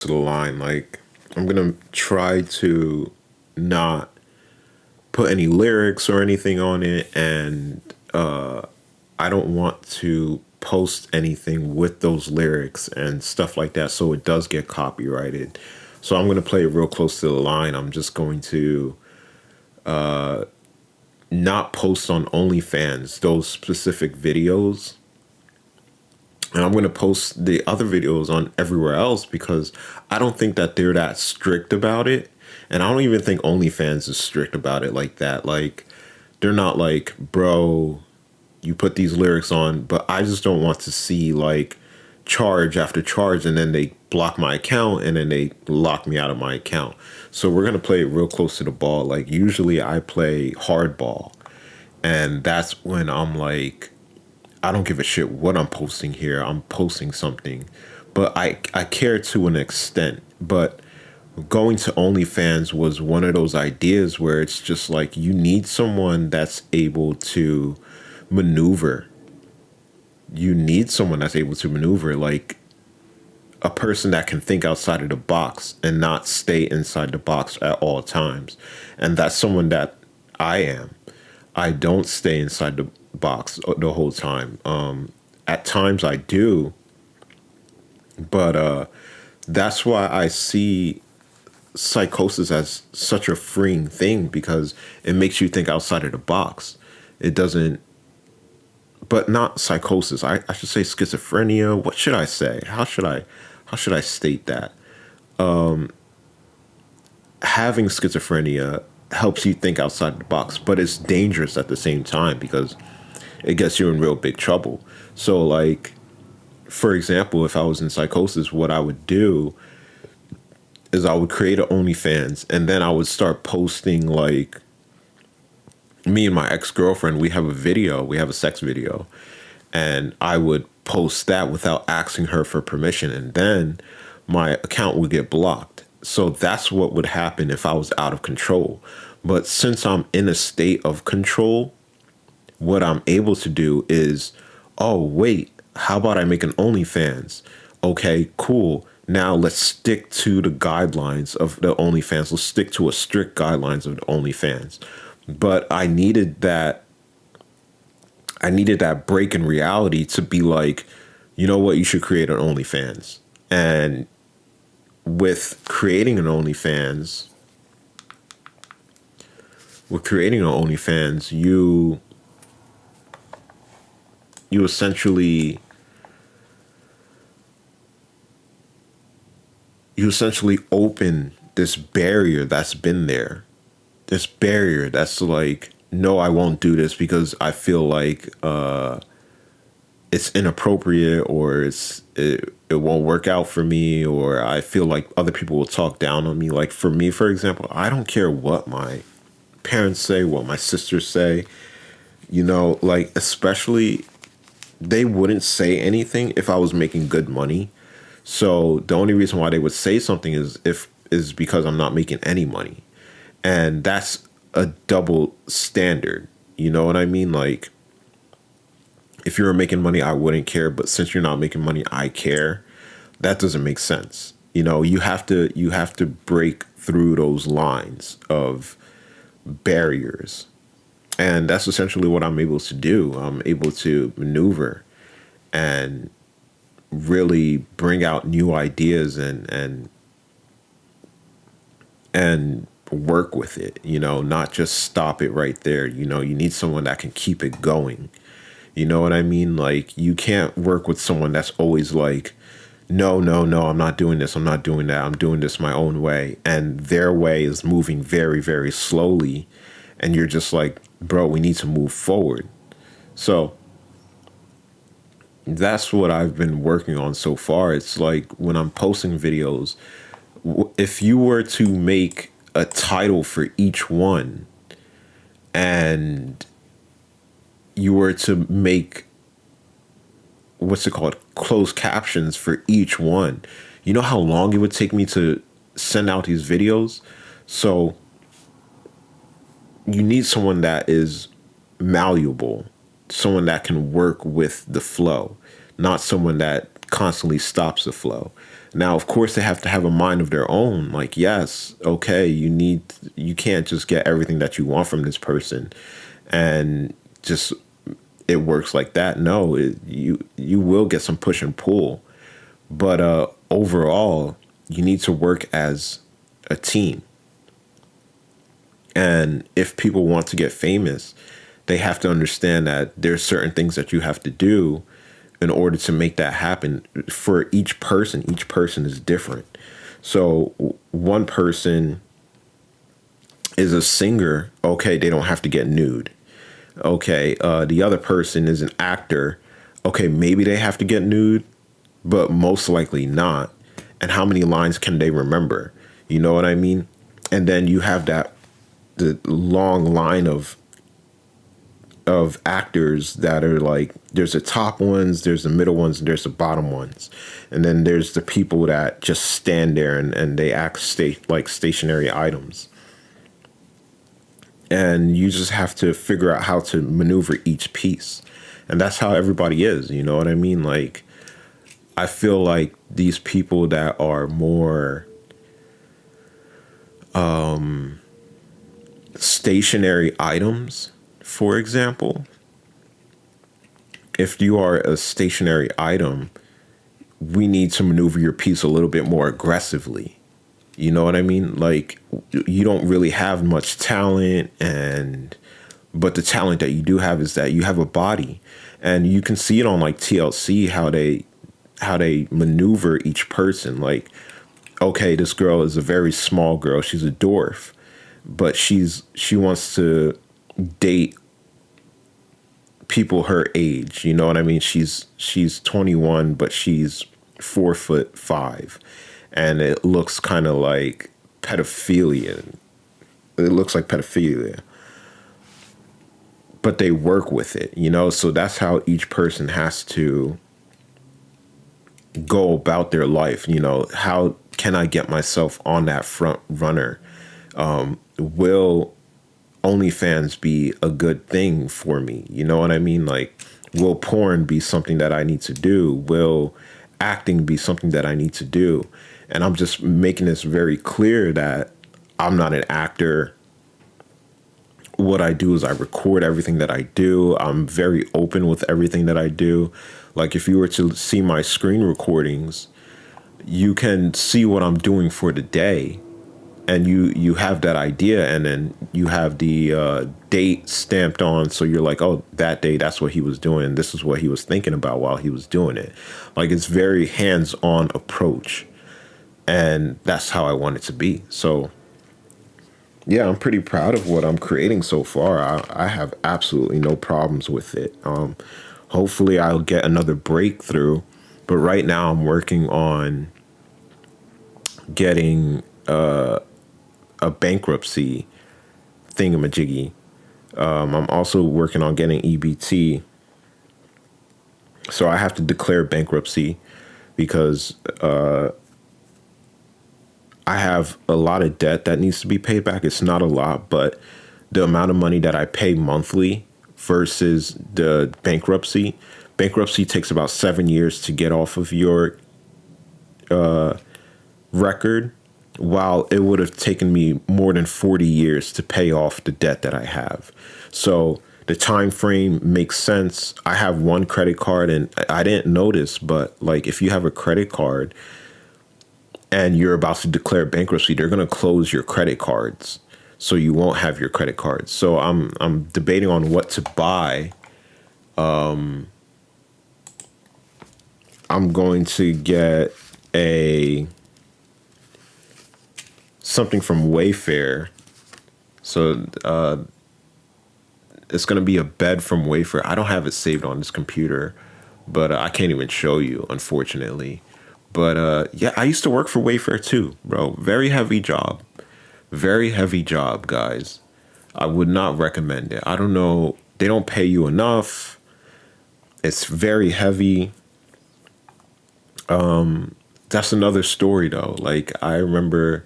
to the line. Like, I'm gonna try to not put any lyrics or anything on it, and I don't want to post anything with those lyrics and stuff like that, so it does get copyrighted. So I'm gonna play it real close to the line. I'm just going to not post on OnlyFans those specific videos, and I'm going to post the other videos on everywhere else because I don't think that they're that strict about it. And I don't even think OnlyFans is strict about it like that. Like, they're not like, bro, you put these lyrics on, but I just don't want to see like charge after charge and then they block my account and then they lock me out of my account. So we're going to play it real close to the ball. Like, usually I play hardball, and that's when I'm like, I don't give a shit what I'm posting here. I'm posting something. But I care to an extent. But going to OnlyFans was one of those ideas where it's just like you need someone that's able to maneuver. You need someone that's able to maneuver, like a person that can think outside of the box and not stay inside the box at all times. And that's someone that I am. I don't stay inside the box the whole time. At times I do, but that's why I see psychosis as such a freeing thing because it makes you think outside of the box. It doesn't, but not psychosis. I should say schizophrenia. What should I say? How should I state that? Having schizophrenia helps you think outside the box, but it's dangerous at the same time because it gets you in real big trouble. So, like, for example, if I was in psychosis, what I would do is I would create an OnlyFans and then I would start posting, like, me and my ex girlfriend, we have a sex video, and I would post that without asking her for permission, and then my account would get blocked. So that's what would happen if I was out of control. But since I'm in a state of control, what I'm able to do is, oh, wait, how about I make an OnlyFans? Okay, cool. Now let's stick to the guidelines of the OnlyFans. Let's stick to a strict guidelines of the OnlyFans. But I needed that break in reality to be like, you know what, you should create an OnlyFans. And with creating an OnlyFans, you you essentially you essentially open this barrier that's been there. This barrier that's like, no, I won't do this because I feel like it's inappropriate, or it won't work out for me, or I feel like other people will talk down on me. Like, for me, for example, I don't care what my parents say, what my sisters say, like, especially, they wouldn't say anything if I was making good money. So the only reason why they would say something is because I'm not making any money. And that's a double standard. You know what I mean? Like, if you were making money, I wouldn't care, but since you're not making money, I care. That doesn't make sense. You have to break through those lines of barriers. And that's essentially what I'm able to do. I'm able to maneuver and really bring out new ideas and work with it, not just stop it right there. You need someone that can keep it going. You know what I mean? Like, you can't work with someone that's always like, no, no, no, I'm not doing this. I'm not doing that. I'm doing this my own way. And their way is moving very, very slowly. And you're just like, bro, we need to move forward. So that's what I've been working on so far. It's like, when I'm posting videos, if you were to make a title for each one, and you were to make, what's it called, closed captions for each one, you know how long it would take me to send out these videos? So you need someone that is malleable, someone that can work with the flow, not someone that constantly stops the flow. Now, of course, they have to have a mind of their own. Like, yes, okay, you can't just get everything that you want from this person and just it works like that. No, you will get some push and pull, but overall, you need to work as a team. And if people want to get famous, they have to understand that there's certain things that you have to do in order to make that happen. For each person is different. So one person is a singer, okay, they don't have to get nude. Okay, the other person is an actor, okay, maybe they have to get nude, but most likely not. And how many lines can they remember? You know what I mean? And then you have the long line of actors that are like, there's the top ones, there's the middle ones, and there's the bottom ones. And then there's the people that just stand there and they act like stationary items. And you just have to figure out how to maneuver each piece. And that's how everybody is, you know what I mean? Like, I feel like these people that are more stationary items, for example, if you are a stationary item, we need to maneuver your piece a little bit more aggressively. You know what I mean? Like, you don't really have much talent, but the talent that you do have is that you have a body, and you can see it on like TLC how they maneuver each person. Like, okay, this girl is a very small girl. She's a dwarf, but she wants to date people her age. You know what I mean? She's 21, but she's 4'5", and it looks kind of like pedophilia. It looks like pedophilia, but they work with it, you know? So that's how each person has to go about their life. You know, how can I get myself on that front runner? Will OnlyFans be a good thing for me? You know what I mean? Like, will porn be something that I need to do? Will acting be something that I need to do? And I'm just making this very clear that I'm not an actor. What I do is I record everything that I do. I'm very open with everything that I do. Like, if you were to see my screen recordings, you can see what I'm doing for the day. And you have that idea, and then you have the date stamped on. So you're like, oh, that day, that's what he was doing. This is what he was thinking about while he was doing it. Like, it's very hands-on approach. And that's how I want it to be. So, yeah, I'm pretty proud of what I'm creating so far. I have absolutely no problems with it. Hopefully I'll get another breakthrough. But right now I'm working on getting a bankruptcy thingamajiggy. I'm also working on getting EBT. So I have to declare bankruptcy because I have a lot of debt that needs to be paid back. It's not a lot, but the amount of money that I pay monthly versus the bankruptcy takes about 7 years to get off of your record, while it would have taken me more than 40 years to pay off the debt that I have. So the time frame makes sense. I have one credit card, and I didn't notice, but like, if you have a credit card and you're about to declare bankruptcy, they're going to close your credit cards, so you won't have your credit cards. So I'm debating on what to buy. I'm going to get something from Wayfair. So it's going to be a bed from Wayfair. I don't have it saved on this computer, but I can't even show you, unfortunately. But yeah, I used to work for Wayfair too, bro. Very heavy job. Very heavy job, guys. I would not recommend it. I don't know. They don't pay you enough. It's very heavy. That's another story though. Like, I remember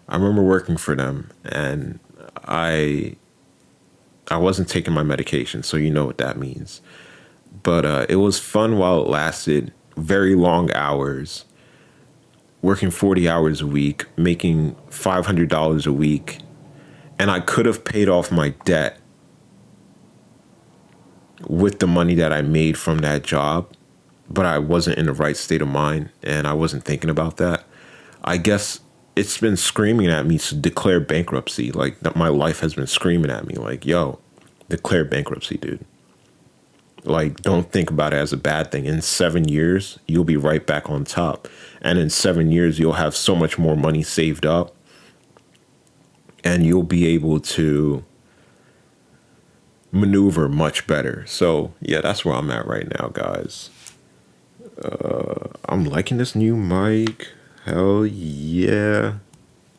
working for them, and I wasn't taking my medication, so you know what that means. But it was fun while it lasted. Very long hours. working 40 hours a week, making $500 a week, and I could have paid off my debt with the money that I made from that job, but I wasn't in the right state of mind and I wasn't thinking about that. I guess it's been screaming at me to declare bankruptcy. Like, that my life has been screaming at me, like, yo, declare bankruptcy, dude. Like, don't think about it as a bad thing. In 7 years, you'll be right back on top. And in 7 years, you'll have so much more money saved up and you'll be able to maneuver much better. So, yeah, that's where I'm at right now, guys. I'm liking this new mic. Hell yeah.